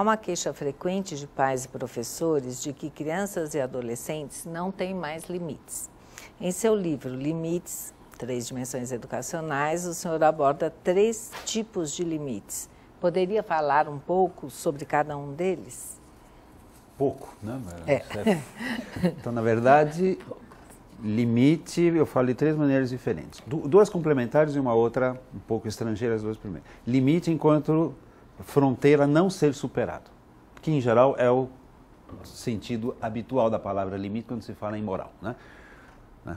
Há uma queixa frequente de pais e professores de que crianças e adolescentes não têm mais limites. Em seu livro Limites, 3 Dimensões Educacionais, o senhor aborda 3 tipos de limites. Poderia falar um pouco sobre cada um deles? Pouco, né? Então, na verdade, limite, eu falo de 3 maneiras diferentes. 2 complementares e uma outra um pouco estrangeira, as 2 primeiras. Limite enquanto fronteira não ser superado, que em geral é o sentido habitual da palavra limite quando se fala em moral, né?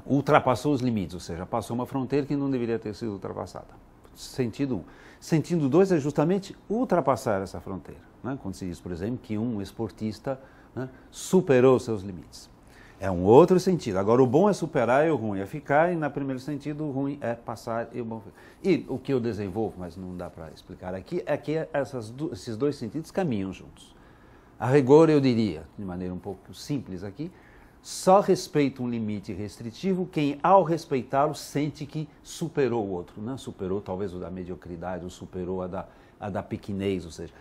Ultrapassou os limites, ou seja, passou uma fronteira que não deveria ter sido ultrapassada. Sentido 1. Sentido 2 é justamente ultrapassar essa fronteira, né? Quando se diz, por exemplo, que um esportista, né, superou seus limites. É um outro sentido. Agora, o bom é superar e o ruim é ficar, e, no primeiro sentido, o ruim é passar e o bom ficar. E o que eu desenvolvo, mas não dá para explicar aqui, é que esses 2 sentidos caminham juntos. A rigor, eu diria, de maneira um pouco simples aqui, só respeita um limite restritivo quem, ao respeitá-lo, sente que superou o outro. Não superou, talvez, o da mediocridade, ou superou a da pequenez, ou seja,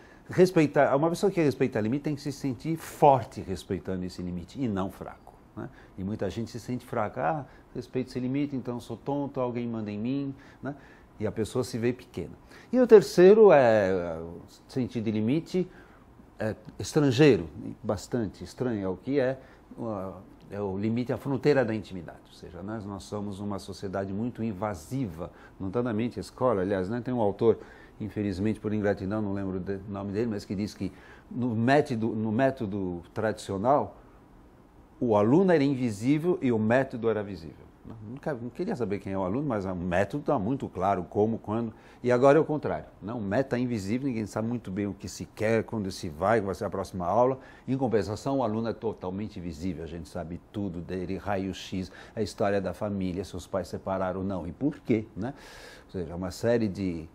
uma pessoa que respeita limite tem que se sentir forte respeitando esse limite, e não fraco. Né? E muita gente se sente fraca, respeito esse limite, então sou tonto, alguém manda em mim, né? E a pessoa se vê pequena. E o terceiro é o sentido de limite estrangeiro, bastante estranho, é o que é o limite, a fronteira da intimidade. Ou seja, nós somos uma sociedade muito invasiva, notadamente a escola, aliás, né? Tem um autor, infelizmente por ingratidão, não lembro o nome dele, mas que diz que no método tradicional, o aluno era invisível e o método era visível. Não queria saber quem é o aluno, mas o método está muito claro, como, quando. E agora é o contrário. Não, o método está invisível, ninguém sabe muito bem o que se quer, quando se vai ser a próxima aula. Em compensação, o aluno é totalmente visível, a gente sabe tudo dele, raio-x, a história da família, se os pais separaram ou não, e por quê, né? Ou seja, uma série de...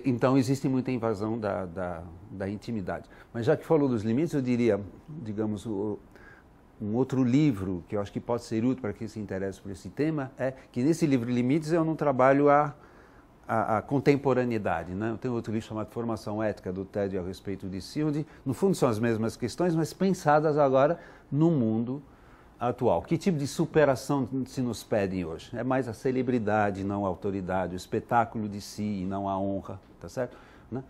Então existe muita invasão da intimidade. Mas já que falou dos limites, eu diria, digamos, um outro livro que eu acho que pode ser útil para quem se interessa por esse tema é que nesse livro Limites eu não trabalho a contemporaneidade, né? Eu tenho outro livro chamado Formação Ética, do TED a respeito de si, onde no fundo são as mesmas questões, mas pensadas agora no mundo atual. Que tipo de superação se nos pedem hoje? É mais a celebridade, não a autoridade, o espetáculo de si e não a honra, tá certo? Né?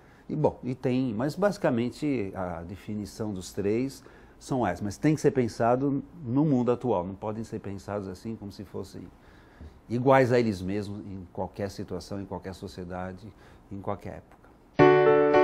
Mas basicamente a definição dos 3 são essas, mas tem que ser pensado no mundo atual, não podem ser pensados assim como se fossem iguais a eles mesmos em qualquer situação, em qualquer sociedade, em qualquer época.